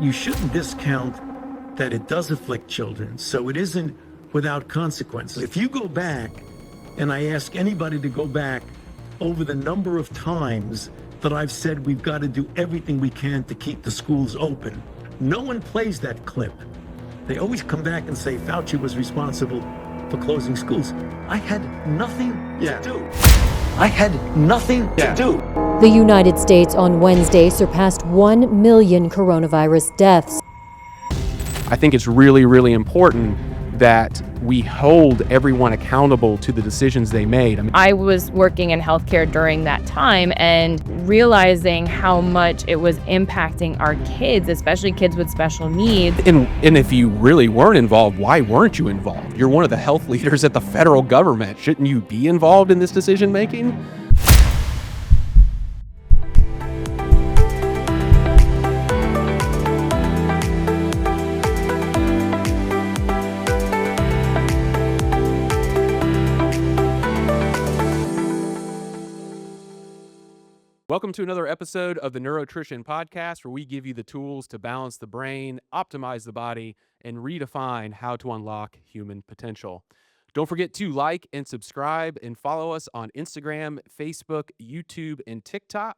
you shouldn't discount that it does afflict children, so it isn't without consequences. If you go back, and I ask anybody to go back over the number of times that I've said we've got to do everything we can to keep the schools open, no one plays that clip. They always come back and say Fauci was responsible for closing schools. I had nothing to do. I had nothing to do. The United States on Wednesday surpassed 1 million coronavirus deaths. I think it's really, really important that we hold everyone accountable to the decisions they made. I was working in healthcare during that time and realizing how much it was impacting our kids, especially kids with special needs. And if you really weren't involved, why weren't you involved? You're one of the health leaders at the federal government. Shouldn't you be involved in this decision making? Welcome to another episode of the Neurotrition Podcast, where we give you the tools to balance the brain, optimize the body, and redefine how to unlock human potential. Don't forget to like and subscribe and follow us on Instagram, Facebook, YouTube, and TikTok.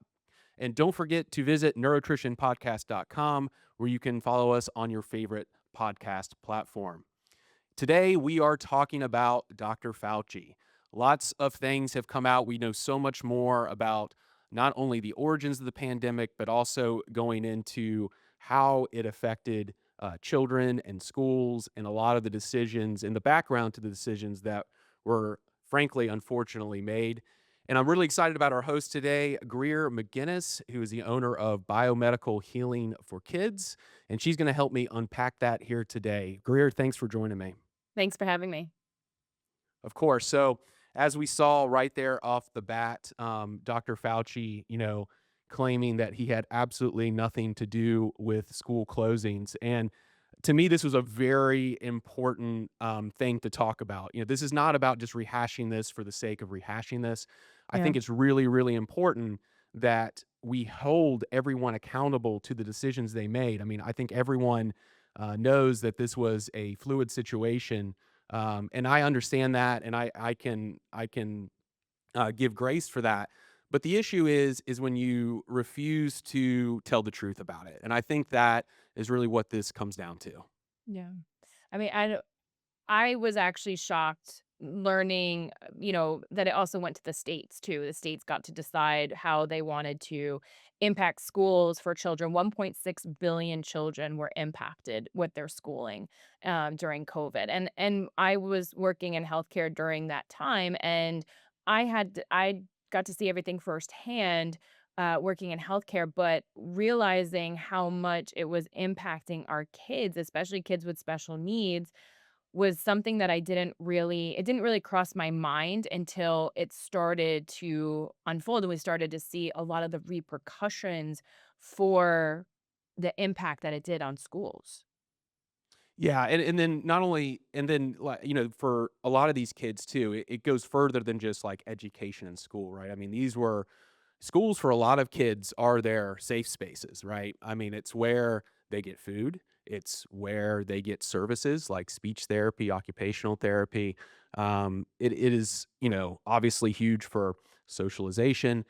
And don't forget to visit neurotritionpodcast.com, where you can follow us on your favorite podcast platform. Today, we are talking about Dr. Fauci. Lots of things have come out. We know so much more about not only the origins of the pandemic, but also going into how it affected children and schools and a lot of the decisions and the background to the decisions that were, frankly, unfortunately made. And I'm really excited about our host today, Greer McGuiness, who is the owner of Biomedical Healing for Kids. And she's going to help me unpack that here today. Greer, thanks for joining me. Thanks for having me. Of course. So, as we saw right there off the bat, Dr. Fauci, claiming that he had absolutely nothing to do with school closings. And to me, this was a very important thing to talk about. This is not about just rehashing this for the sake of rehashing this. I think it's really, really important that we hold everyone accountable to the decisions they made. I think everyone knows that this was a fluid situation. And I understand that, and I can give grace for that. But the issue is when you refuse to tell the truth about it, and I think that is really what this comes down to. Yeah. I was actually shocked learning, that it also went to the states too. The states got to decide how they wanted to impact schools for children. 1.6 billion children were impacted with their schooling during COVID. And I was working in healthcare during that time, and I got to see everything firsthand working in healthcare, but realizing how much it was impacting our kids, especially kids with special needs, was something that it didn't really cross my mind until it started to unfold and we started to see a lot of the repercussions for the impact that it did on schools. Yeah, and then not only, and then for a lot of these kids too, it goes further than just like education in school, right? These were schools for a lot of kids are their safe spaces, right? It's where they get food. It's where they get services like speech therapy, occupational therapy. It is, obviously huge for socialization.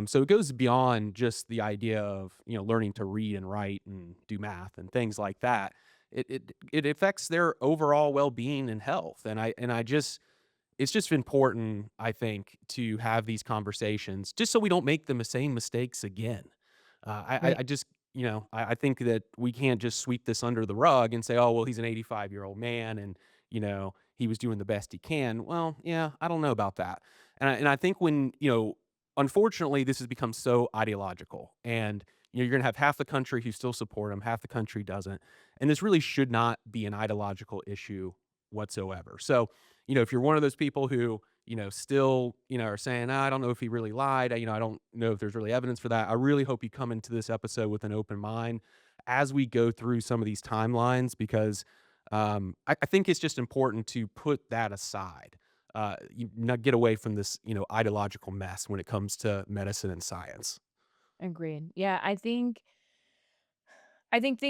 So it goes beyond just the idea of, learning to read and write and do math and things like that. It affects their overall well-being and health. It's just important, I think, to have these conversations just so we don't make the same mistakes again. Right. I think that we can't just sweep this under the rug and say, oh, well, he's an 85-year-old man and, he was doing the best he can. Well, yeah, I don't know about that. And I think when, unfortunately, this has become so ideological and, you're going to have half the country who still support him, half the country doesn't. And this really should not be an ideological issue whatsoever. So, if you're one of those people who, still, are saying, I don't know if he really lied. I don't know if there's really evidence for that. I really hope you come into this episode with an open mind as we go through some of these timelines, because I think it's just important to put that aside. Not get away from this, ideological mess when it comes to medicine and science. Agreed. Yeah, I think I think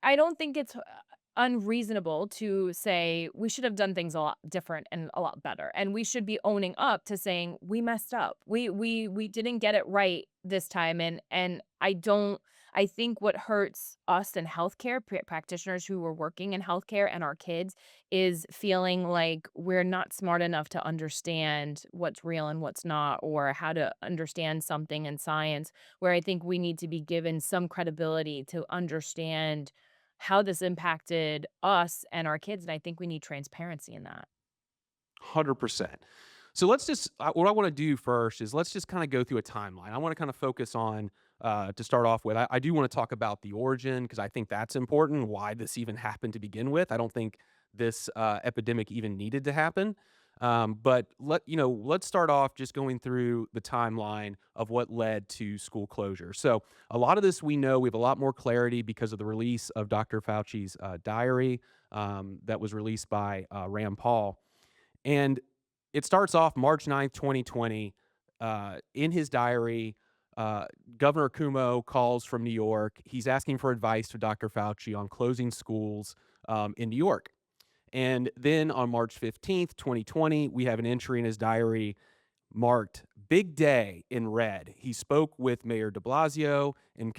I don't think it's unreasonable to say we should have done things a lot different and a lot better. And we should be owning up to saying we messed up. We didn't get it right this time. And I think what hurts us in healthcare, practitioners who were working in healthcare and our kids, is feeling like we're not smart enough to understand what's real and what's not, or how to understand something in science, where I think we need to be given some credibility to understand how this impacted us and our kids, and I think we need transparency in that. 100%. So let's just, what I want to do first is let's just kind of go through a timeline. I want to kind of focus on, to start off with, I do want to talk about the origin because I think that's important, why this even happened to begin with. I don't think this epidemic even needed to happen. But let's start off just going through the timeline of what led to school closure. So a lot of this we know, we have a lot more clarity because of the release of Dr. Fauci's diary that was released by Rand Paul. And it starts off March 9th, 2020. In his diary, Governor Cuomo calls from New York. He's asking for advice to Dr. Fauci on closing schools in New York. And then on March 15th, 2020, we have an entry in his diary marked "Big Day" in red. He spoke with Mayor de Blasio and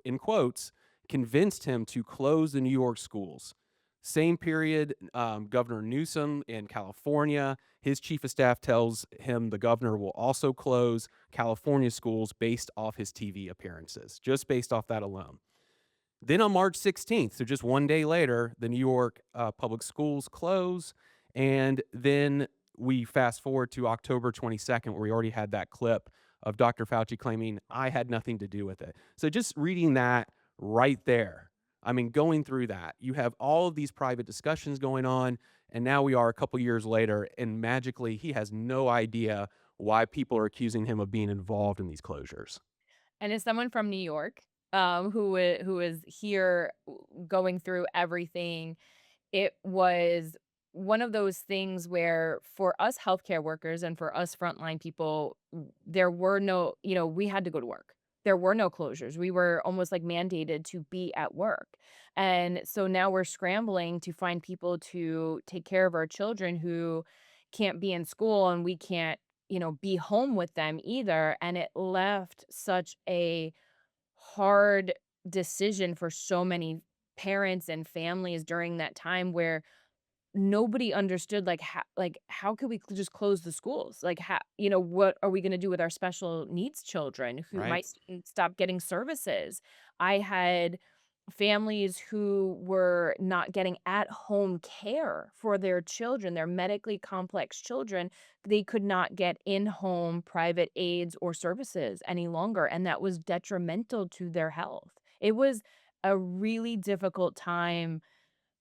in quotes, convinced him to close the New York schools. Same period, Governor Newsom in California, his chief of staff tells him the governor will also close California schools based off his TV appearances, just based off that alone. Then on March 16th, so just one day later, the New York public schools close. And then we fast forward to October 22nd, where we already had that clip of Dr. Fauci claiming, "I had nothing to do with it." So just reading that right there, I mean, going through that, you have all of these private discussions going on. And now we are a couple years later, and magically, he has no idea why people are accusing him of being involved in these closures. And as someone from New York, who is here going through everything, it was one of those things where for us healthcare workers and for us frontline people, there were no, we had to go to work. There were no closures. We were almost like mandated to be at work. And so now we're scrambling to find people to take care of our children who can't be in school, and we can't, be home with them either. And it left such a hard decision for so many parents and families during that time, where nobody understood, how could we just close the schools? Like, how, what are we going to do with our special needs children who Right. might stop getting services? I had families who were not getting at home care for their children, their medically complex children. They could not get in home private aids or services any longer, and that was detrimental to their health. It was a really difficult time,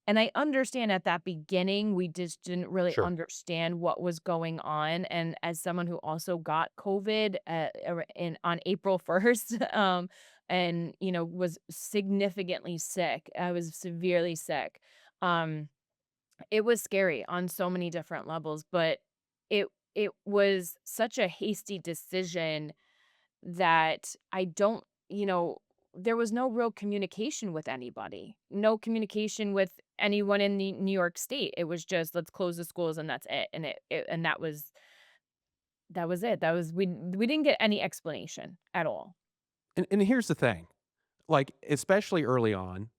and I understand at that beginning, we just didn't really Sure. understand what was going on. And as someone who also got COVID on April 1st, and was significantly sick, I was severely sick. Um, it was scary on so many different levels, but it was such a hasty decision that I don't, there was no real communication with anybody, no communication with anyone in the New York State. It was just, let's close the schools and that's it. And that was it. We didn't get any explanation at all. And here's the thing, like, especially early on,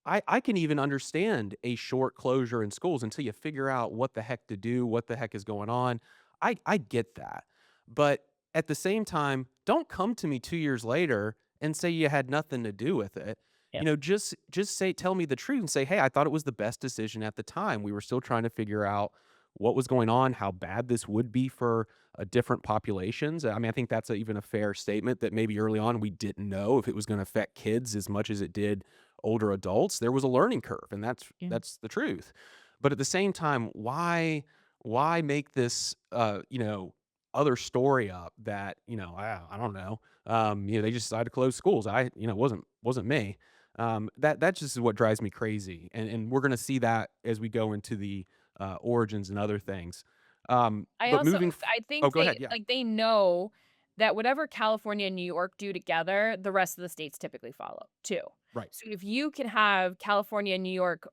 I can even understand a short closure in schools until you figure out what the heck to do, what the heck is going on. I get that. But at the same time, don't come to me 2 years later and say you had nothing to do with it. Yeah. Just say, tell me the truth and say, hey, I thought it was the best decision at the time. We were still trying to figure out what was going on, how bad this would be for different populations. I mean, I think that's even a fair statement that maybe early on we didn't know if it was going to affect kids as much as it did older adults. There was a learning curve, and Yeah. that's the truth. But at the same time, why make this other story up that I don't know, they just decided to close schools. It wasn't me. That just is what drives me crazy, and we're gonna see that as we go into the origins and other things. I But also moving. I Oh, think go ahead. Yeah. they know that whatever California and New York do together, the rest of the states typically follow too. Right. So if you can have California and New York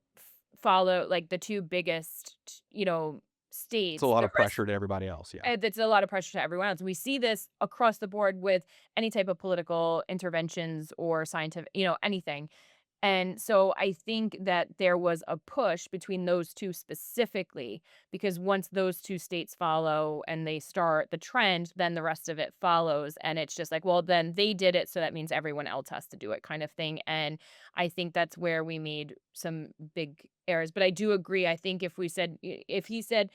follow like the two biggest, It's a states, lot the of rest pressure to everybody else. Yeah. that's a lot of pressure to everyone else. We see this across the board with any type of political interventions or scientific, anything. And so I think that there was a push between those two specifically, because once those two states follow and they start the trend, then the rest of it follows. And it's just like, well, then they did it. So that means everyone else has to do it kind of thing. And I think that's where we made some big errors. But I do agree. I think if he said,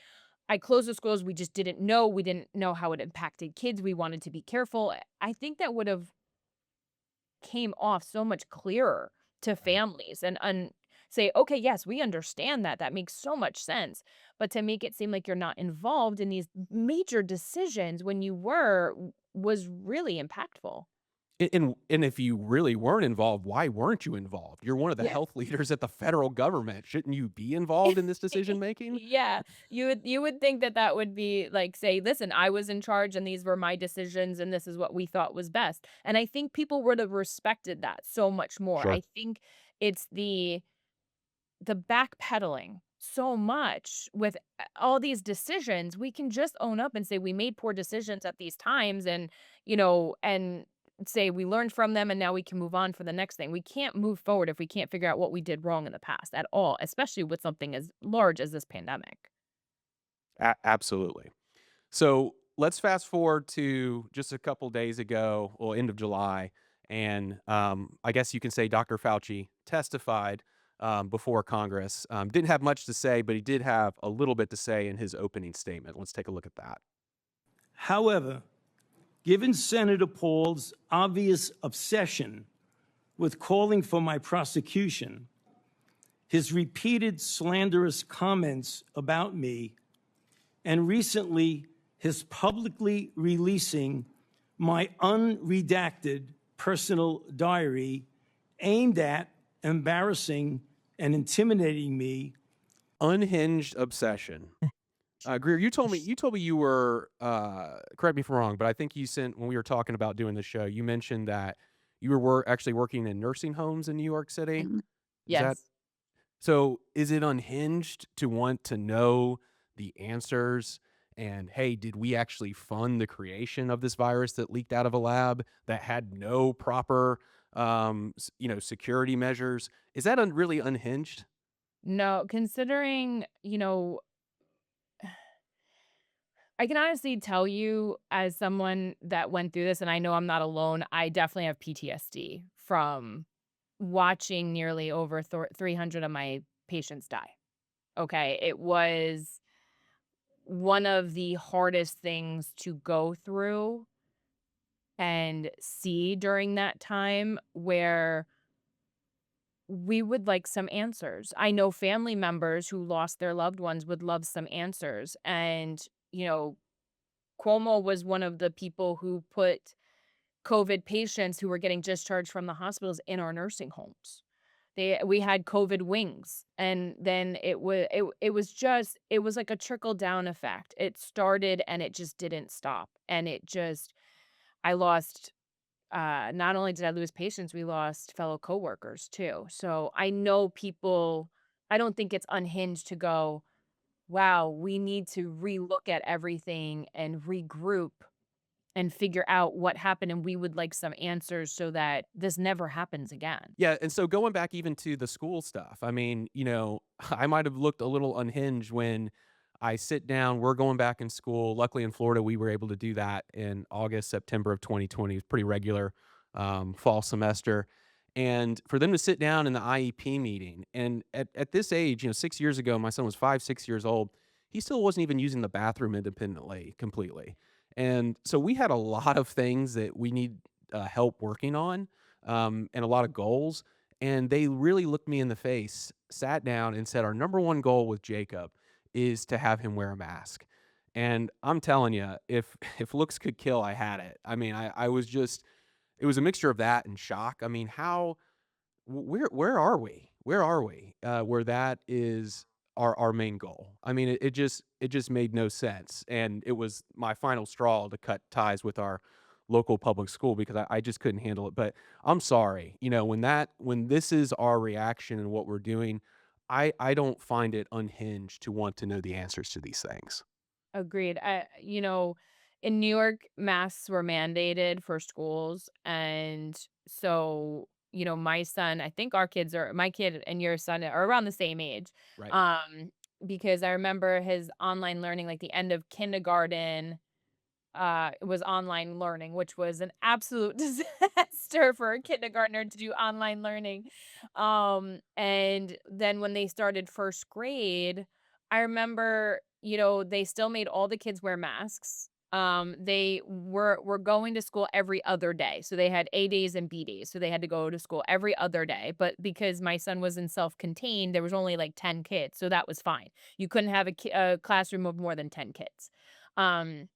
I closed the schools, we just didn't know. We didn't know how it impacted kids. We wanted to be careful. I think that would have came off so much clearer to Right. families and say, okay, yes, we understand that. That makes so much sense. But to make it seem like you're not involved in these major decisions when you were was really impactful. And if you really weren't involved, why weren't you involved? You're one of the Yeah. health leaders at the federal government. Shouldn't you be involved in this decision making? Yeah, you would think that that would be like, say, listen, I was in charge and these were my decisions and this is what we thought was best. And I think people would have respected that so much more. Sure. I think it's the backpedaling so much with all these decisions. We can just own up and say we made poor decisions at these times and say we learned from them and now we can move on for the next thing. We can't move forward if we can't figure out what we did wrong in the past at all, especially with something as large as this pandemic. Absolutely. So let's fast forward to just a couple days ago, well, end of July, and I guess you can say Dr. Fauci testified before Congress. Didn't have much to say, but he did have a little bit to say in his opening statement. Let's take a look at that. However, given Senator Paul's obvious obsession with calling for my prosecution, his repeated slanderous comments about me, and recently his publicly releasing my unredacted personal diary aimed at embarrassing and intimidating me. Unhinged obsession. Greer, you told me you were, correct me if I'm wrong, but I think you sent, when we were talking about doing the show, you mentioned that you were actually working in nursing homes in New York City. Is that Yes. so? Is it unhinged to want to know the answers? And hey, did we actually fund the creation of this virus that leaked out of a lab that had no proper, security measures? Is that really unhinged? No, considering, I can honestly tell you as someone that went through this, and I know I'm not alone, I definitely have PTSD from watching nearly over 300 of my patients die. Okay. It was one of the hardest things to go through and see during that time where we would like some answers. I know family members who lost their loved ones would love some answers. And, Cuomo was one of the people who put COVID patients who were getting discharged from the hospitals in our nursing homes. We had COVID wings, and then it was like a trickle down effect. It started and it just didn't stop. And I lost not only did I lose patients, we lost fellow coworkers too. So I know people, I don't think it's unhinged to go, wow, we need to relook at everything and regroup and figure out what happened. And we would like some answers so that this never happens again. Yeah, and so going back even to the school stuff, I mean, I might have looked a little unhinged when I sit down, we're going back in school. Luckily in Florida, we were able to do that in August, September of 2020. It was pretty regular fall semester. And for them to sit down in the IEP meeting, and at this age, 6 years ago, my son was 5, 6 years old. He still wasn't even using the bathroom independently, completely. And so we had a lot of things that we need help working on, and a lot of goals. And they really looked me in the face, sat down, and said, our number one goal with Jacob is to have him wear a mask. And I'm telling you, if looks could kill, I had it. I mean, I was just, it was a mixture of that and shock. I mean, where are we? Where are we? Where that is our main goal. I mean, it just made no sense. And it was my final straw to cut ties with our local public school because I just couldn't handle it. But I'm sorry, when this is our reaction and what we're doing, I don't find it unhinged to want to know the answers to these things. Agreed. In New York, masks were mandated for schools. And so, I think my kid and your son are around the same age. Right. Um, because I remember his online learning, like the end of kindergarten, it was online learning, which was an absolute disaster for a kindergartner to do online learning. And then when they started first grade, I remember, they still made all the kids wear masks. They were going to school every other day. So they had A days and B days. So they had to go to school every other day. But because my son was in self-contained, there was only like 10 kids. So that was fine. You couldn't have a classroom of more than 10 kids. Um,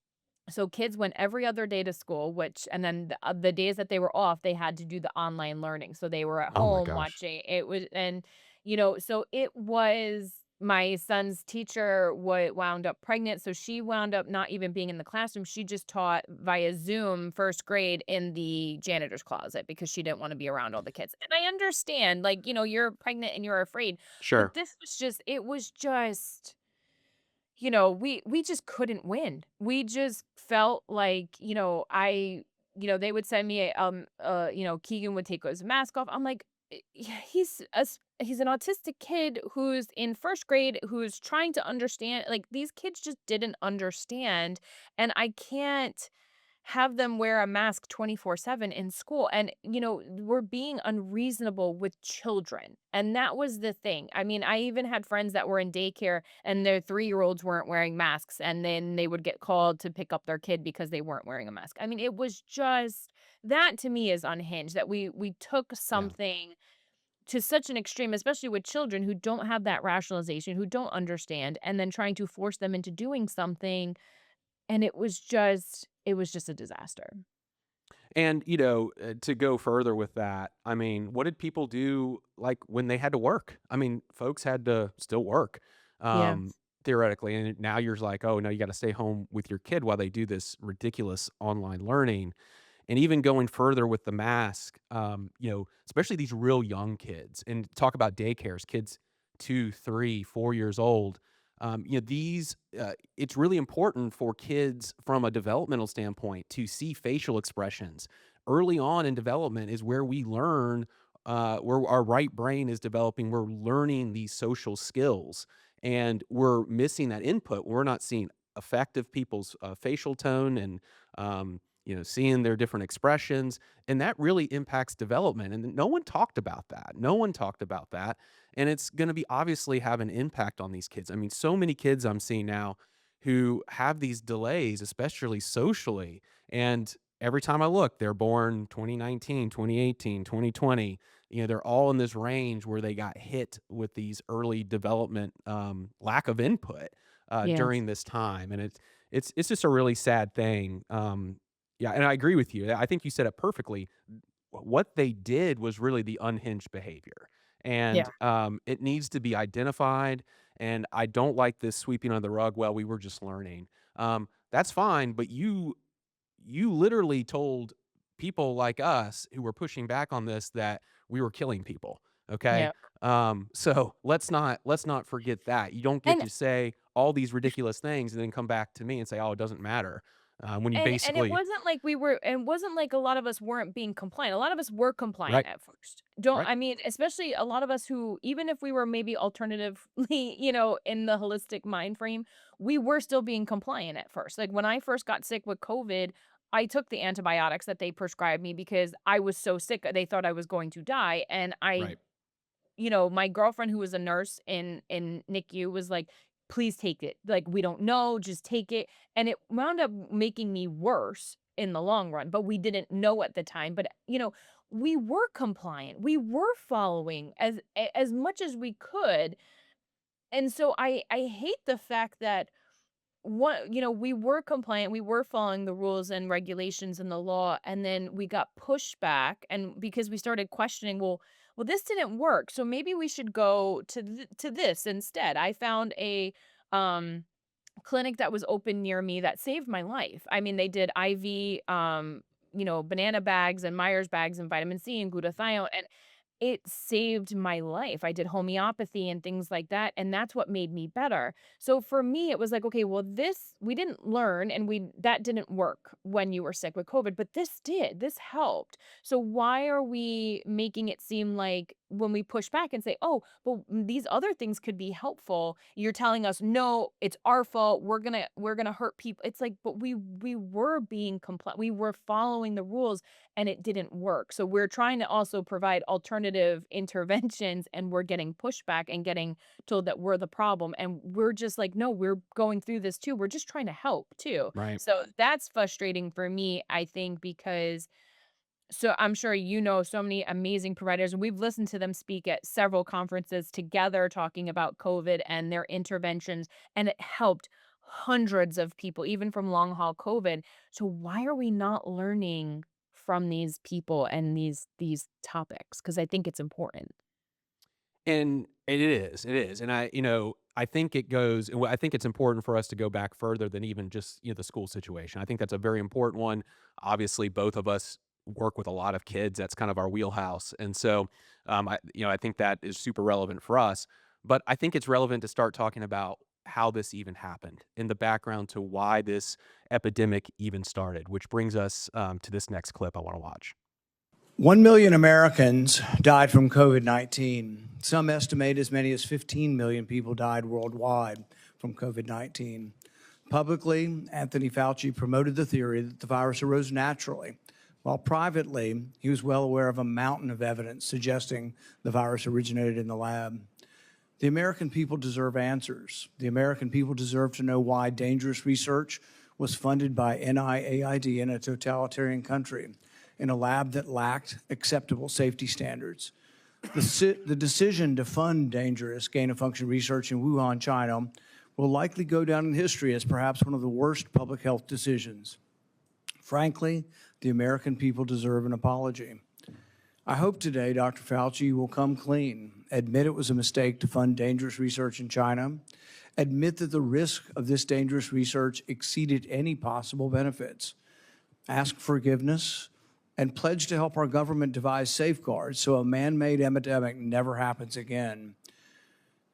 so kids went every other day to school, and then the days that they were off, they had to do the online learning. So they were at Oh my home gosh. watching it was, and so it was my son's teacher wound up pregnant. So she wound up not even being in the classroom. She just taught via Zoom first grade in the janitor's closet because she didn't want to be around all the kids. And I understand, like, you're pregnant and you're afraid, but Sure. it was just we just couldn't win. We just felt like, they would send me Keegan would take his mask off. I'm like, Yeah, he's an autistic kid who's in first grade who's trying to understand. Like these kids just didn't understand, and I can't have them wear a mask 24/7 in school. And, we're being unreasonable with children. And that was the thing. I mean, I even had friends that were in daycare and their 3-year-olds weren't wearing masks. And then they would get called to pick up their kid because they weren't wearing a mask. I mean, it was just that to me is unhinged that we took Yeah. something to such an extreme, especially with children who don't have that rationalization, who don't understand, and then trying to force them into doing something. And it was just a disaster. And, to go further with that, I mean, what did people do like when they had to work? I mean, folks had to still work, Yeah. theoretically. And now you're like, oh, no, you got to stay home with your kid while they do this ridiculous online learning. And even going further with the mask, especially these real young kids and talk about daycares, kids 2, 3, 4 years old. It's really important for kids from a developmental standpoint to see facial expressions. Early on in development is where we learn, where our right brain is developing. We're learning these social skills and we're missing that input. We're not seeing effective people's facial tone and, seeing their different expressions. And that really impacts development. And no one talked about that. No one talked about that. And it's going to be obviously have an impact on these kids. I mean, so many kids I'm seeing now who have these delays, especially socially. And every time I look, they're born 2019, 2018, 2020. They're all in this range where they got hit with these early development lack of input Yes. during this time. And it's just a really sad thing. Yeah, and I agree with you. I think you said it perfectly. What they did was really the unhinged behavior, and Yeah. it needs to be identified. And I don't like this sweeping under the rug. Well, we were just learning. That's fine, but you literally told people like us who were pushing back on this that we were killing people. Okay. Yeah. So let's not forget that. You don't get And to say all these ridiculous things and then come back to me and say, oh, it doesn't matter. When you and it basically wasn't like it wasn't like a lot of us weren't being compliant. A lot of us were compliant right, at first. Don't right, I mean, especially a lot of us who, even if we were maybe alternatively, in the holistic mind frame, we were still being compliant at first. Like when I first got sick with COVID, I took the antibiotics that they prescribed me because I was so sick. They thought I was going to die. And right. my girlfriend who was a nurse in NICU was like, "Please take it. Like, we don't know, just take it." And it wound up making me worse in the long run, but we didn't know at the time. But, we were compliant. We were following as much as we could. And so I hate the fact that we were compliant, we were following the rules and regulations and the law, and then we got pushed back, and because we started questioning, well, this didn't work, so maybe we should go to this instead. I found a clinic that was open near me that saved my life. I mean, they did IV banana bags and Myers bags and vitamin C and glutathione, and it saved my life. I did homeopathy and things like that, and that's what made me better. So for me, it was like, okay, well, this we didn't learn, and that didn't work when you were sick with COVID, but this did. This helped. So why are we making it seem like when we push back and say, oh, but these other things could be helpful, you're telling us, no, it's our fault. We're gonna hurt people. It's like, but we were being we were following the rules and it didn't work. So we're trying to also provide alternative interventions and we're getting pushback and getting told that we're the problem. And we're just like, no, we're going through this too. We're just trying to help too. Right. So that's frustrating for me, I think, because so I'm sure so many amazing providers, and we've listened to them speak at several conferences together talking about COVID and their interventions, and it helped hundreds of people, even from long haul COVID. So why are we not learning from these people and these topics? Because I think it's important. And it is. And I think I think it's important for us to go back further than even just, the school situation. I think that's a very important one. Obviously, both of us work with a lot of kids. That's kind of our wheelhouse. And so, I think that is super relevant for us. But I think it's relevant to start talking about how this even happened in the background to why this epidemic even started, which brings us to this next clip I want to watch. 1 million Americans died from COVID-19. Some estimate as many as 15 million people died worldwide from COVID-19. Publicly, Anthony Fauci promoted the theory that the virus arose naturally, while privately, he was well aware of a mountain of evidence suggesting the virus originated in the lab. The American people deserve answers. The American people deserve to know why dangerous research was funded by NIAID in a totalitarian country, in a lab that lacked acceptable safety standards. The decision to fund dangerous gain-of-function research in Wuhan, China, will likely go down in history as perhaps one of the worst public health decisions. Frankly, the American people deserve an apology. I hope today Dr. Fauci will come clean, admit it was a mistake to fund dangerous research in China, admit that the risk of this dangerous research exceeded any possible benefits, ask forgiveness, and pledge to help our government devise safeguards so a man-made epidemic never happens again.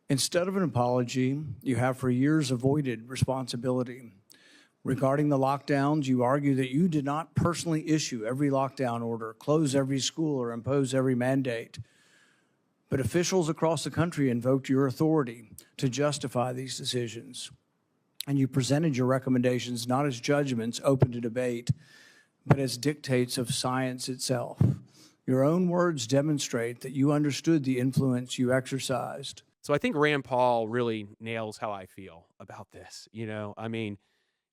Instead of an apology, you have for years avoided responsibility. Regarding the lockdowns, you argue that you did not personally issue every lockdown order, close every school, or impose every mandate. But officials across the country invoked your authority to justify these decisions. And you presented your recommendations not as judgments open to debate, but as dictates of science itself. Your own words demonstrate that you understood the influence you exercised. So I think Rand Paul really nails how I feel about this.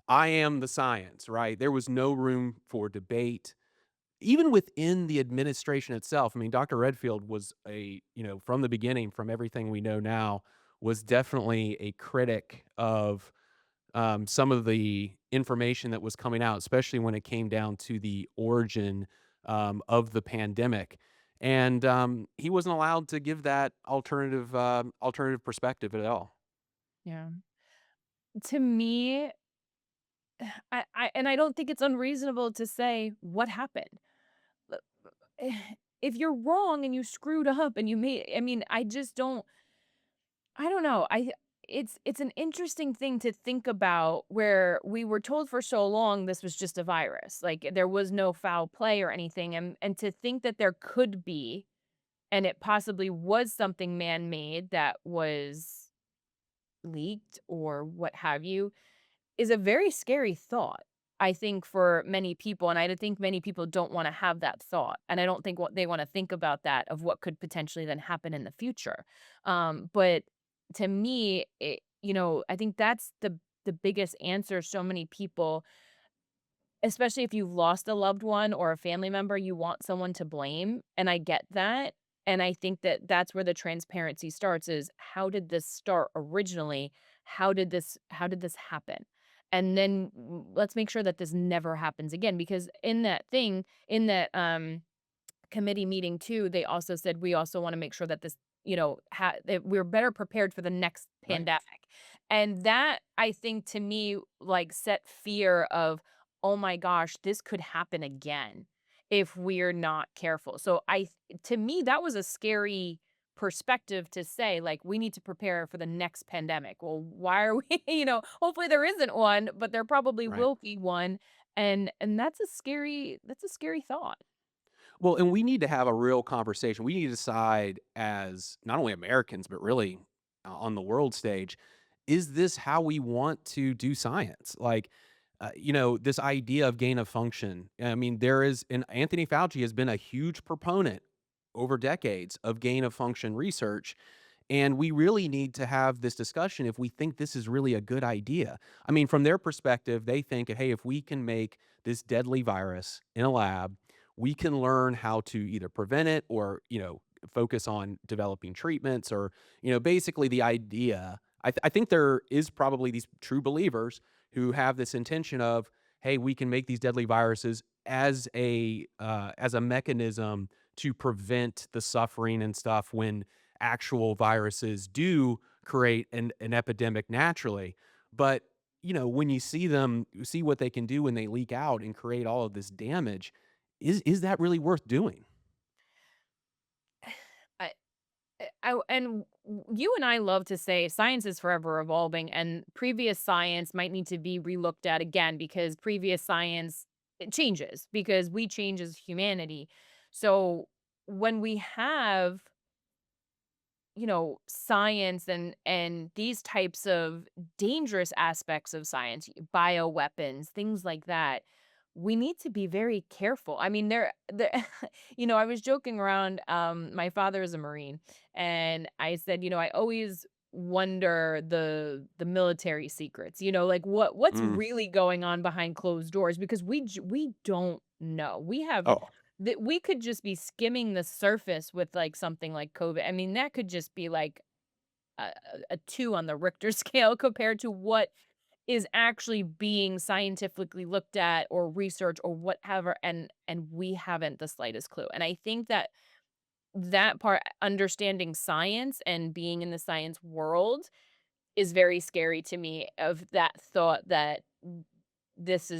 I am the science, right? There was no room for debate, even within the administration itself. Dr. Redfield was from the beginning, from everything we know now, was definitely a critic of some of the information that was coming out, especially when it came down to the origin of the pandemic. And he wasn't allowed to give that alternative perspective at all. Yeah. To me, I don't think it's unreasonable to say what happened. If you're wrong and you screwed up and I don't know. It's an interesting thing to think about where we were told for so long this was just a virus. Like there was no foul play or anything. And to think that there could be, and it possibly was something man-made that was leaked or what have you, is a very scary thought, I think, for many people. And I think many people don't want to have that thought. And I don't think they want to think about that of what could potentially then happen in the future. But to me, I think that's the biggest answer. So many people, especially if you've lost a loved one or a family member, you want someone to blame. And I get that. And I think that that's where the transparency starts is how did this start originally? How did this happen? And then let's make sure that this never happens again. Because in that committee meeting too, they also said, we also want to make sure that this, that we're better prepared for the next pandemic. And that, I think, to me, like set fear of oh my gosh, this could happen again if we're not careful. So to me, that was a scary perspective to say, like, we need to prepare for the next pandemic. Well, why are we, hopefully there isn't one, but there probably Right. will be one. And that's a scary thought. Well, and we need to have a real conversation. We need to decide as not only Americans, but really on the world stage, is this how we want to do science? Like, this idea of gain of function. I mean, and Anthony Fauci has been a huge proponent over decades of gain of function research. And we really need to have this discussion if we think this is really a good idea. I mean, from their perspective, they think, hey, if we can make this deadly virus in a lab, we can learn how to either prevent it or, focus on developing treatments or, basically the idea. I think there is probably these true believers who have this intention of, hey, we can make these deadly viruses as a mechanism to prevent the suffering and stuff when actual viruses do create an epidemic naturally. But, when you see what they can do when they leak out and create all of this damage, is that really worth doing? I, you and I love to say science is forever evolving, and previous science might need to be relooked at again because previous science it changes because we change as humanity. So when we have science and these types of dangerous aspects of science, bioweapons, things like that, we need to be very careful. I mean, there I was joking around. My father is a Marine, and I said, I always wonder the military secrets. Like what's Mm. really going on behind closed doors because we don't know. We have Oh, that we could just be skimming the surface with like something like COVID. I mean, that could just be like a 2 on the Richter scale compared to what is actually being scientifically looked at or researched or whatever, and we haven't the slightest clue. And I think that part, understanding science and being in the science world, is very scary to me. Of that thought that this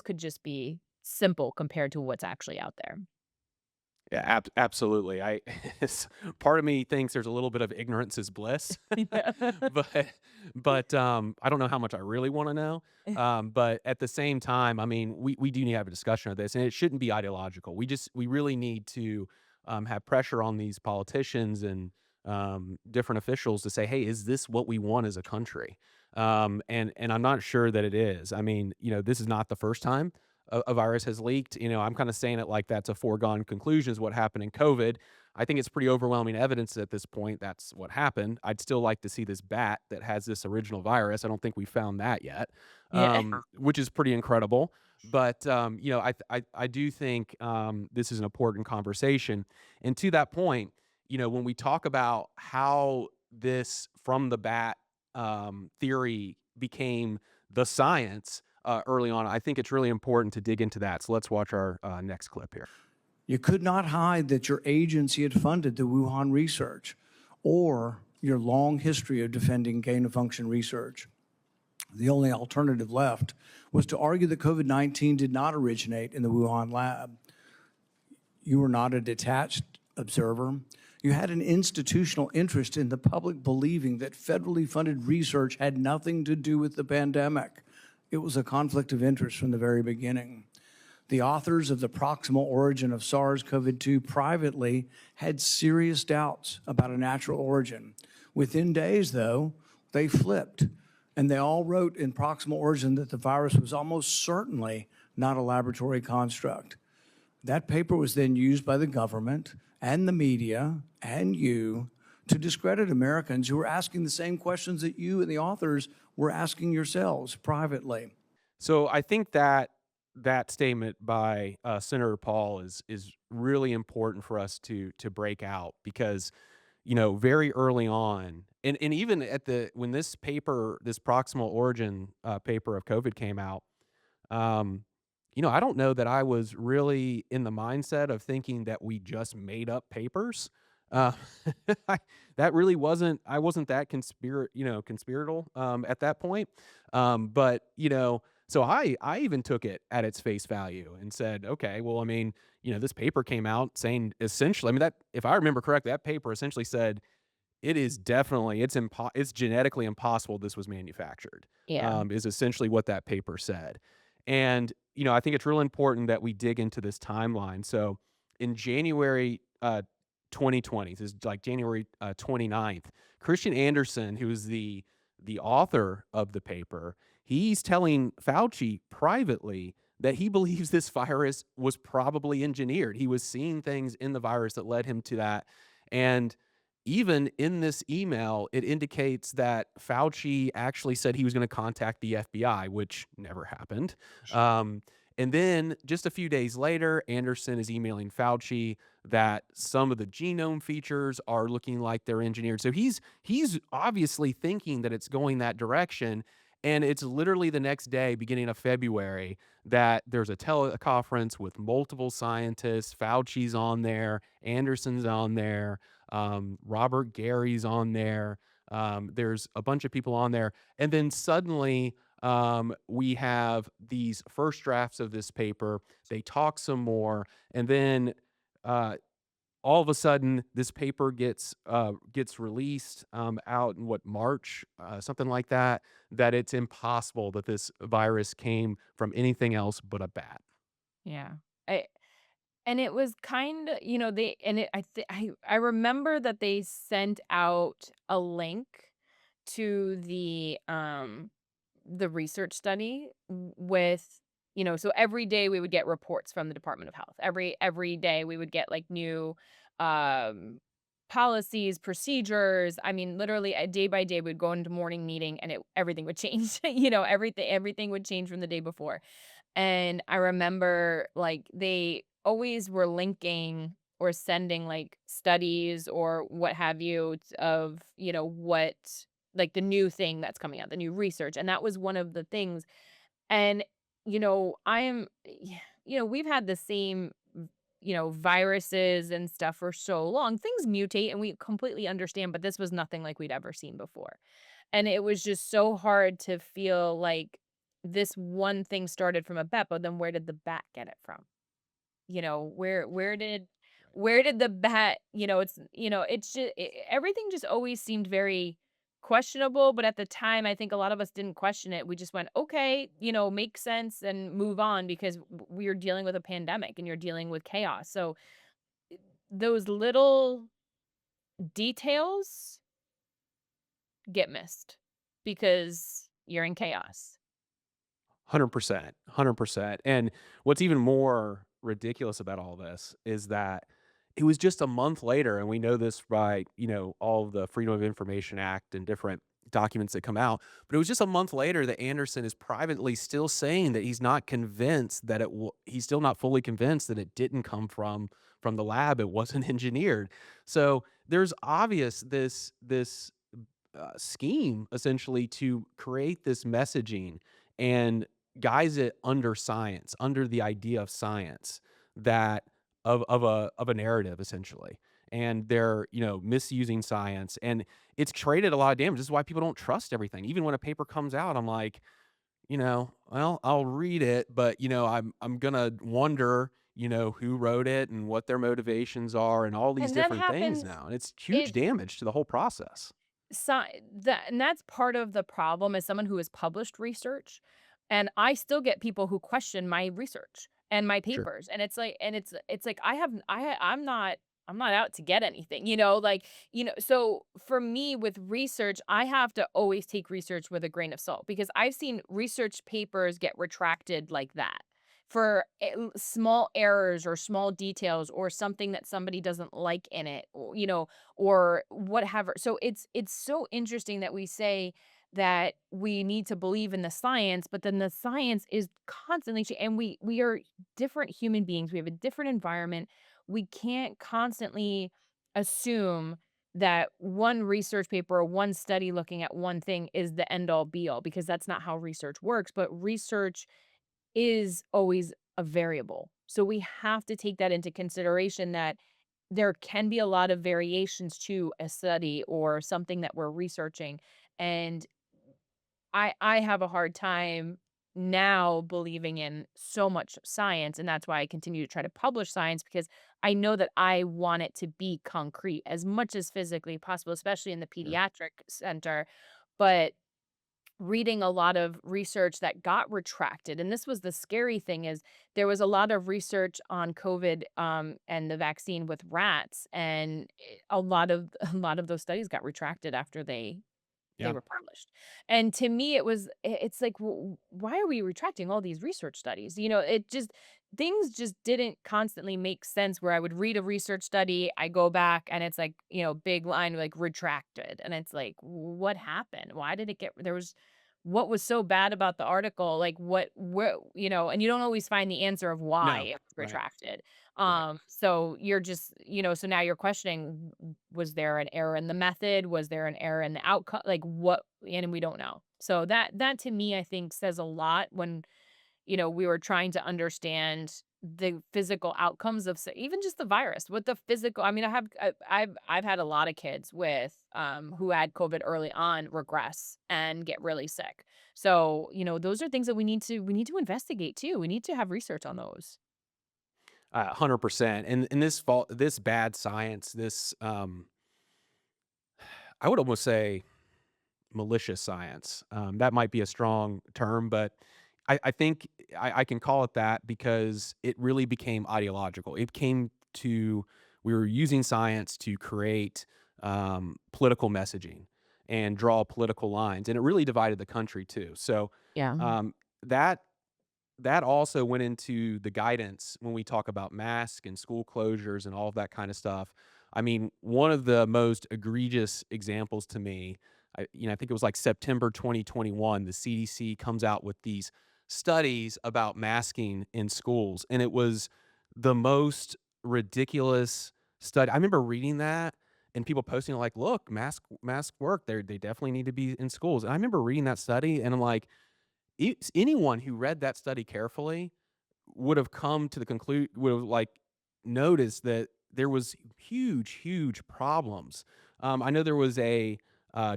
could just be simple compared to what's actually out there. yeah, absolutely. Part of me thinks there's a little bit of ignorance is bliss, Yeah. but I don't know how much I really want to know. But at the same time, I mean, we do need to have a discussion of this, and it shouldn't be ideological. We really need to have pressure on these politicians and different officials to say, hey, is this what we want as a country? And I'm not sure that it is. I mean, this is not the first time a virus has leaked. I'm kind of saying it like that's a foregone conclusion is what happened in COVID. I think it's pretty overwhelming evidence at this point that's what happened. I'd still like to see this bat that has this original virus. I don't think we found that yet, Yeah. which is pretty incredible. But I do think this is an important conversation. And to that point, when we talk about how this from the bat theory became the science early on, I think it's really important to dig into that. So let's watch our next clip here. You could not hide that your agency had funded the Wuhan research or your long history of defending gain-of-function research. The only alternative left was to argue that COVID-19 did not originate in the Wuhan lab. You were not a detached observer. You had an institutional interest in the public believing that federally funded research had nothing to do with the pandemic. It was a conflict of interest from the very beginning. The authors of the proximal origin of SARS-CoV-2 privately had serious doubts about a natural origin. Within days, though, they flipped, and they all wrote in proximal origin that the virus was almost certainly not a laboratory construct. That paper was then used by the government and the media and you to discredit Americans who were asking the same questions that you and the authors were asking yourselves privately. So I think that statement by Senator Paul is really important for us to break out because very early on, and even when this proximal origin paper of COVID came out, I don't know that I was really in the mindset of thinking that we just made up papers. Uh, that really wasn't. I wasn't that conspiratorial at that point. But So I even took it at its face value and said, okay, well, I mean, this paper came out saying essentially, I mean, that if I remember correctly, that paper essentially said it is definitely it's genetically impossible this was manufactured. Yeah. Is essentially what that paper said. And I think it's real important that we dig into this timeline. So in January 2020, this is like January 29th, Christian Anderson, who's the author of the paper, he's telling Fauci privately that he believes this virus was probably engineered. He was seeing things in the virus that led him to that. And even in this email, it indicates that Fauci actually said he was going to contact the FBI, which never happened. And then just a few days later, Anderson is emailing Fauci that some of the genome features are looking like they're engineered. So he's obviously thinking that it's going that direction. And it's literally the next day, beginning of February, that there's a teleconference with multiple scientists. Fauci's on there, Anderson's on there, Robert Gary's on there. There's a bunch of people on there. And then suddenly we have these first drafts of this paper. They talk some more. And then all of a sudden, this paper gets released out in March, something like that, that it's impossible that this virus came from anything else but a bat. Yeah. I And it was kind of, they and it I remember that they sent out a link to the research study with, so every day we would get reports from the Department of Health. Every day we would get like new um policies, procedures. I mean, literally day by day we'd go into morning meeting and everything would change. Everything would change from the day before. And I remember like they always were linking or sending like studies or what have you of, what like the new thing that's coming out, the new research. And that was one of the things. And, I am, we've had the same, viruses and stuff for so long. Things mutate and we completely understand, but this was nothing like we'd ever seen before. And it was just so hard to feel like this one thing started from a bat, but then where did the bat get it from? Where did the bat, it's just everything just always seemed very questionable, but at the time I think a lot of us didn't question it. We just went, okay, makes sense and move on because we're dealing with a pandemic and you're dealing with chaos. So those little details get missed because you're in chaos. 100%, 100%. And what's even more ridiculous about all this is that it was just a month later, and we know this by, all of the Freedom of Information Act and different documents that come out, but it was just a month later that Anderson is privately still saying that he's not convinced that he's still not fully convinced that it didn't come from the lab, it wasn't engineered. So there's obvious this scheme essentially to create this messaging and guise it under science, under the idea of science that of a narrative essentially. And they're, misusing science and it's created a lot of damage. This is why people don't trust everything. Even when a paper comes out, I'm like, well, I'll read it, but I'm gonna wonder, who wrote it and what their motivations are and all these And that different things happens. now. And it's huge It damage to the whole process. and that's part of the problem as someone who has published research, and I still get people who question my research and my Sure. papers, and it's like I'm not out to get anything, like, so for me with research, I have to always take research with a grain of salt because I've seen research papers get retracted like that for small errors or small details or something that somebody doesn't like in it, or whatever. So it's so interesting that we say that we need to believe in the science, but then the science is constantly and we are different human beings. We have a different environment. We can't constantly assume that one research paper or one study looking at one thing is the end all be all because that's not how research works, but research is always a variable. So we have to take that into consideration that there can be a lot of variations to a study or something that we're researching. And I have a hard time now believing in so much science. And that's why I continue to try to publish science, because I know that I want it to be concrete as much as physically possible, especially in the Sure. pediatric center. But reading a lot of research that got retracted, and this was the scary thing, is there was a lot of research on COVID, and the vaccine with rats, and a lot of a lot of those studies got retracted after they Yeah. were published. And to me, it's like, why are we retracting all these research studies? It just, things just didn't constantly make sense, where I would read a research study, I go back and it's like, big line, like retracted. And it's like, what happened? Why did it what was so bad about the article? Like and you don't always find the answer of why No. it was Right. retracted. Right. So you're just, so now you're questioning, was there an error in the method? Was there an error in the outcome? Like what? And we don't know. So that to me, I think, says a lot when, we were trying to understand the physical outcomes of even just the virus, with the physical. I mean, I've had a lot of kids with who had COVID early on regress and get really sick. So, those are things that we need to investigate too. We need to have research on those. 100%. And this bad science, this I would almost say malicious science. That might be a strong term, but I think I can call it that because it really became ideological. We were using science to create political messaging and draw political lines, and it really divided the country too. So Yeah. um, that that also went into the guidance when we talk about masks and school closures and all of that kind of stuff. I mean, one of the most egregious examples to me, I think it was like September 2021, the CDC comes out with these studies about masking in schools, and it was the most ridiculous study. I remember reading that and people posting like, "Look, mask work. They definitely need to be in schools." And I remember reading that study, and I'm like, anyone who read that study carefully would have come to the conclusion, would have like noticed that there was huge problems. I know there was a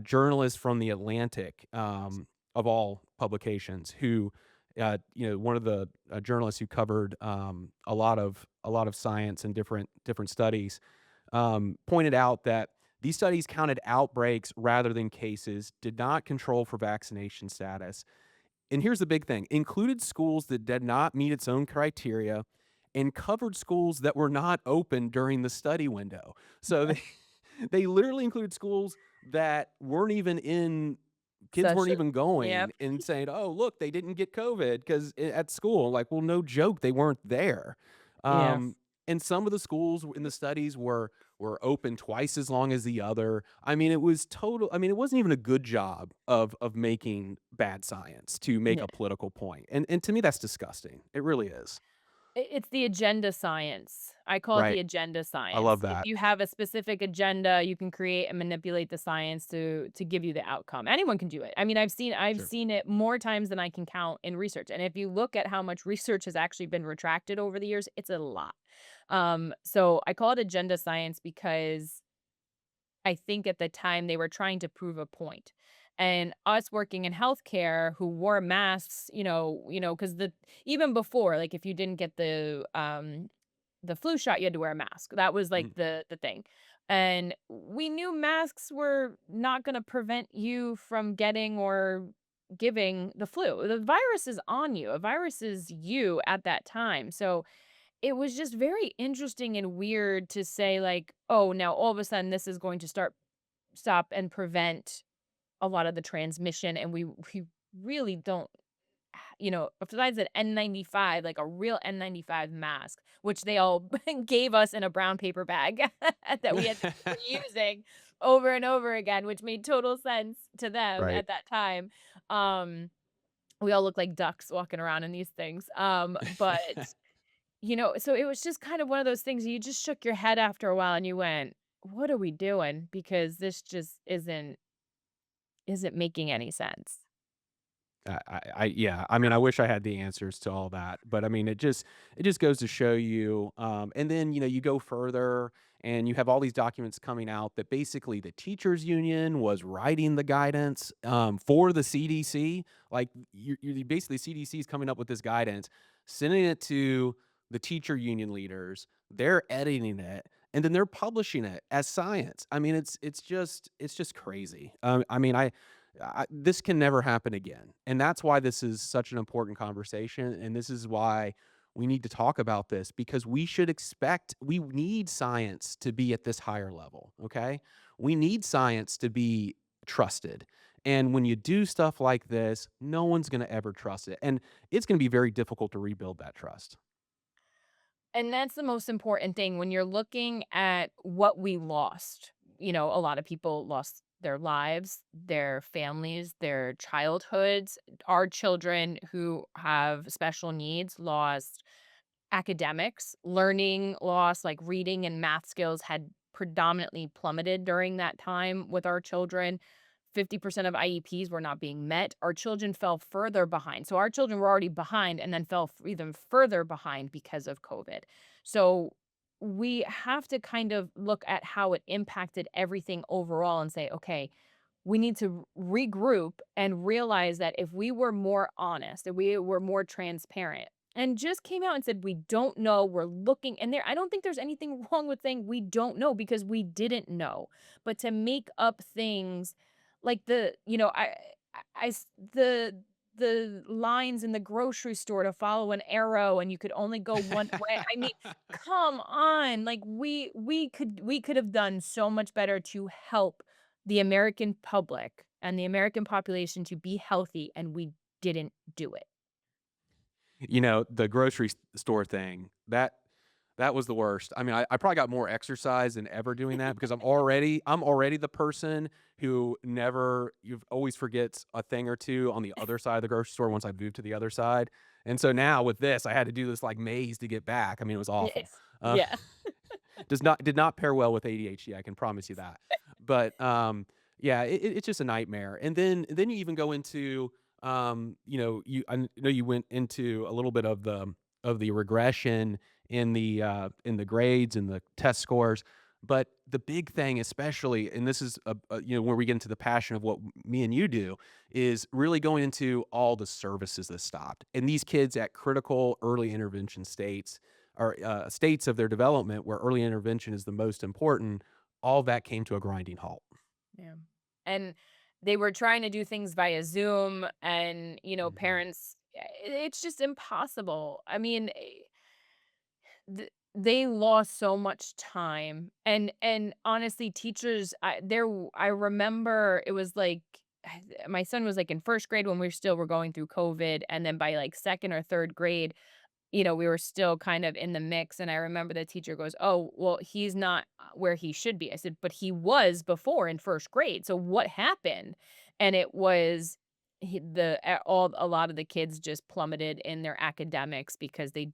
journalist from the Atlantic, of all publications, who, one of the journalists who covered a lot of science and different studies, pointed out that these studies counted outbreaks rather than cases, did not control for vaccination status, and here's the big thing, included schools that did not meet its own criteria and covered schools that were not open during the study window. So they literally included schools that kids Such weren't a even going, Yep. and saying, "Oh, look, they didn't get COVID because at school." Like, well, no joke, they weren't there. Yeah. Um, and some of the schools in the studies were open twice as long as the other. I mean, it was total. I mean, it wasn't even a good job of making bad science to make Yeah. a political point. And to me, that's disgusting. It really is. It's the agenda science. I call it the Right. agenda I love science. If that. you have a specific agenda, you can create and manipulate the science to give you the outcome. Anyone can do it. I mean, I've Sure. seen it more times than I can count in research. And if you look at how much research has actually been retracted over the years, it's a lot. So I call it agenda science because I think at the time they were trying to prove a point. And us working in healthcare who wore masks, because even before, like if you didn't get the flu shot, you had to wear a mask. That was like Mhm. the thing. And we knew masks were not going to prevent you from getting or giving the flu. The virus is on you. A virus is you at that time. So it was just very interesting and weird to say, like, oh, now all of a sudden this is going to stop and prevent a lot of the transmission, and we really don't, besides an N95, like a real N95 mask, which they all gave us in a brown paper bag that we had to keep reusing over and over again, which made total sense to them Right. at that time. Um, we all look like ducks walking around in these things. But so it was just kind of one of those things, you just shook your head after a while and you went, "What are we doing?" Because this just isn't making any sense. Yeah. I mean, I wish I had the answers to all that, but I mean, it just goes to show you. And then you go further, and you have all these documents coming out that basically the teachers union was writing the guidance for the CDC. Like you basically CDC is coming up with this guidance, sending it to the teacher union leaders. They're editing it, and then they're publishing it as science. I mean, it's just crazy. I mean, this can never happen again. And that's why this is such an important conversation. And this is why we need to talk about this, because we need science to be at this higher level. Okay. We need science to be trusted. And when you do stuff like this, no one's going to ever trust it. And it's going to be very difficult to rebuild that trust. And that's the most important thing when you're looking at what we lost. A lot of people lost their lives, their families, their childhoods. Our children who have special needs lost academics, learning loss, like reading and math skills had predominantly plummeted during that time with our children. 50% of IEPs were not being met. Our children fell further behind. So our children were already behind and then fell even further behind because of COVID. So we have to kind of look at how it impacted everything overall and say, okay, we need to regroup and realize that if we were more honest, if we were more transparent, and just came out and said, we don't know, we're looking, and I don't think there's anything wrong with saying we don't know because we didn't know. But to make up things like the lines in the grocery store to follow an arrow and you could only go one way. I mean, come on. Like we could have done so much better to help the American public and the American population to be healthy, and we didn't do it. The grocery store thing, that was the worst. I mean, I probably got more exercise than ever doing that, because I'm already the person who you always forgets a thing or two on the other side of the grocery store once I moved to the other side. And so now with this, I had to do this like maze to get back. I mean, it was awful. Yes. Uh, Yeah. did not pair well with ADHD. I can promise you that. But yeah, it's just a nightmare. And then you even go into I know you went into a little bit of the regression in the grades and the test scores. But the big thing, especially, and this is where we get into the passion of what me and you do, is really going into all the services that stopped, and these kids at critical early intervention states, or states of their development where early intervention is the most important. All that came to a grinding halt. Yeah. And they were trying to do things via Zoom, and, Mhm. parents, it's just impossible. I mean, they lost so much time, and honestly, teachers, I remember it was like my son was like in first grade when we still were going through COVID, and then by like second or third grade, we were still kind of in the mix. And I remember the teacher goes, "Oh, well, he's not where he should be." I said, "But he was before in first grade. So what happened?" And it was a lot of the kids just plummeted in their academics because they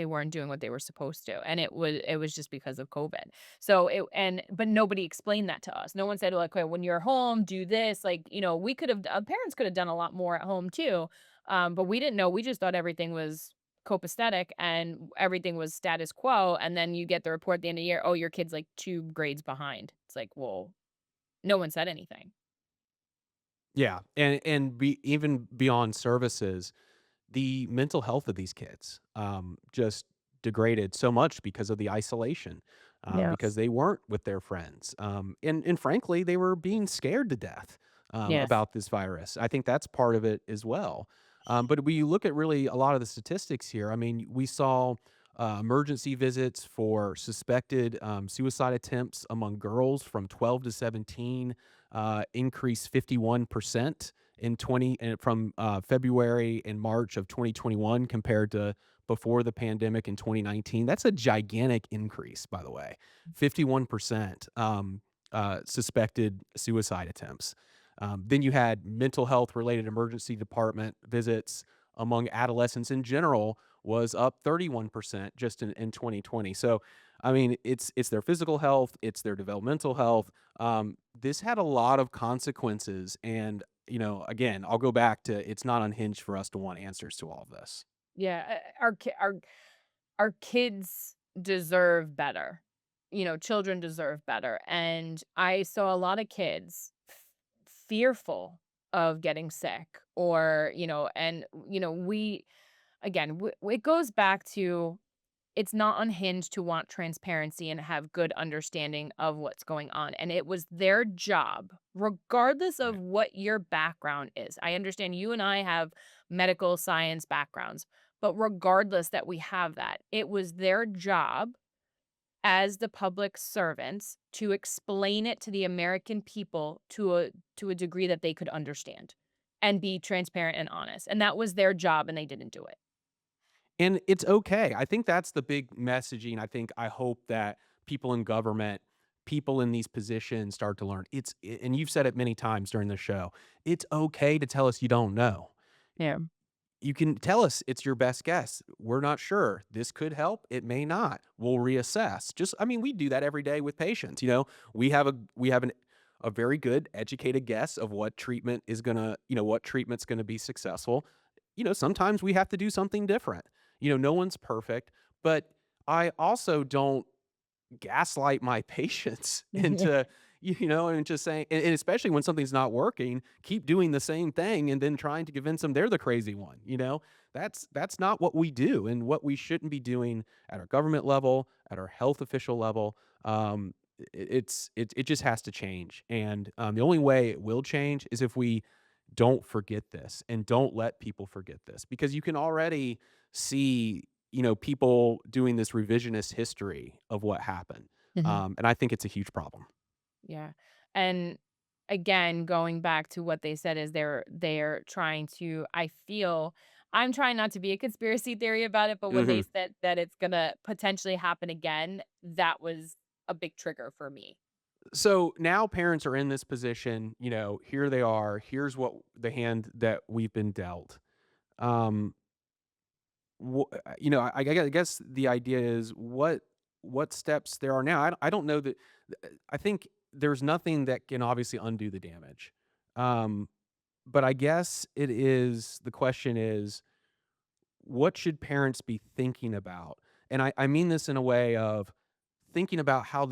weren't doing what they were supposed to. And it was just because of COVID. So but nobody explained that to us. No one said, like, okay, when you're home, do this. Like, parents could have done a lot more at home too. But we didn't know. We just thought everything was copacetic and everything was status quo. And then you get the report at the end of the year, oh, your kid's like 2 grades behind. It's like, well, no one said anything. Yeah, and even beyond services, the mental health of these kids just degraded so much because of the isolation, because Yes. they weren't with their friends, and frankly, they were being scared to death Yes. about this virus. I think that's part of it as well. But when you look at really a lot of the statistics here, I mean, we saw emergency visits for suspected suicide attempts among girls from 12 to 17 increase 51% from February and March of 2021 compared to before the pandemic in 2019. That's a gigantic increase, by the way. 51% suspected suicide attempts. Then you had mental health related emergency department visits among adolescents in general was up 31% just in 2020. So, I mean, it's their physical health, it's their developmental health. This had a lot of consequences, and again, I'll go back to it's not unhinged for us to want answers to all of this. Yeah, our kids deserve better. Children deserve better. And I saw a lot of kids fearful of getting sick or, and, we, again, it goes back to it's not unhinged to want transparency and have good understanding of what's going on. And it was their job, regardless of Right. what your background is. I understand you and I have medical science backgrounds, but regardless that we have that, it was their job as the public servants to explain it to the American people to a degree that they could understand and be transparent and honest. And that was their job and they didn't do it. And it's okay. I think that's the big messaging. I hope that people in government, people in these positions start to learn. And you've said it many times during the show. It's okay to tell us you don't know. Yeah. You can tell us it's your best guess. We're not sure. This could help. It may not. We'll reassess. We do that every day with patients. We have a very good educated guess of what treatment is gonna, what treatment's gonna be successful. Sometimes we have to do something different. No one's perfect, but I also don't gaslight my patients into, and just saying, and especially when something's not working, keep doing the same thing and then trying to convince them they're the crazy one. That's not what we do and what we shouldn't be doing at our government level, at our health official level. It just has to change. And the only way it will change is if we don't forget this and don't let people forget this, because you can already see, people doing this revisionist history of what happened. Mhm. And I think it's a huge problem. Yeah. And again, going back to what they said is they're trying to I'm trying not to be a conspiracy theory about it, but when hmm they said that it's gonna potentially happen again, that was a big trigger for me. So now parents are in this position, here they are, here's what the hand that we've been dealt. Um, I guess the idea is what steps there are now. I don't know that. I think there's nothing that can obviously undo the damage. Um, but I guess the question is, what should parents be thinking about? And I mean this in a way of thinking about how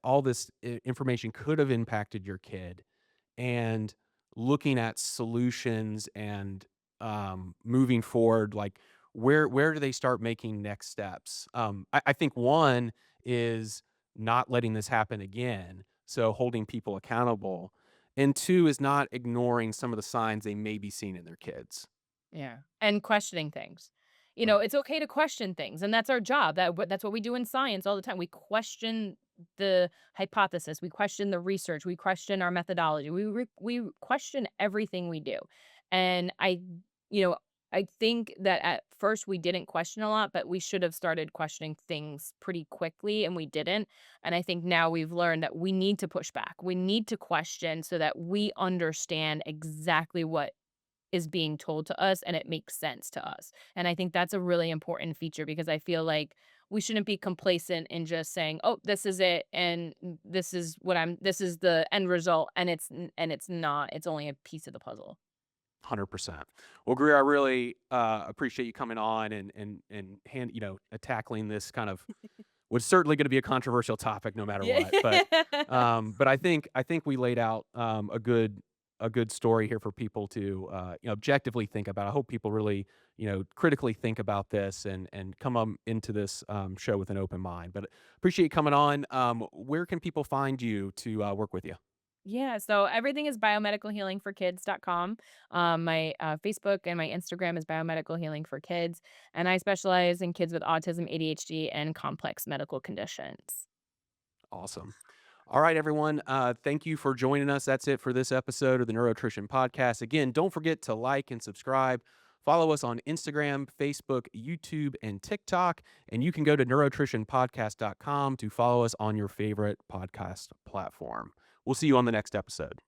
all this information could have impacted your kid, and looking at solutions and moving forward, like where do they start making next steps? I think one is not letting this happen again, so holding people accountable, and two is not ignoring some of the signs they may be seeing in their kids. Yeah. And questioning things. Right. It's okay to question things, and that's our job. That's what we do in science all the time. We question the hypothesis, we question the research, we question our methodology. We question everything we do. And you know, I think that at first we didn't question a lot, but we should have started questioning things pretty quickly and we didn't. And I think now we've learned that we need to push back. We need to question so that we understand exactly what is being told to us and it makes sense to us. And I think that's a really important feature because I feel like we shouldn't be complacent in just saying, "Oh, this is it and this is the end result," and it's not. It's only a piece of the puzzle. 100%. Well, Greer, I really appreciate you coming on and tackling this kind of was certainly going to be a controversial topic no matter Yeah. what. But I think we laid out a good story here for people to objectively think about. I hope people really critically think about this and come into this show with an open mind. But appreciate you coming on. Where can people find you to work with you? Yeah, so everything is biomedicalhealingforkids.com. My Facebook and my Instagram is Biomedical Healing for Kids, and I specialize in kids with autism, ADHD, and complex medical conditions. Awesome. All right, everyone. Thank you for joining us. That's it for this episode of the Neurotrition Podcast. Again, don't forget to like and subscribe. Follow us on Instagram, Facebook, YouTube, and TikTok. And you can go to neurotritionpodcast.com to follow us on your favorite podcast platform. We'll see you on the next episode.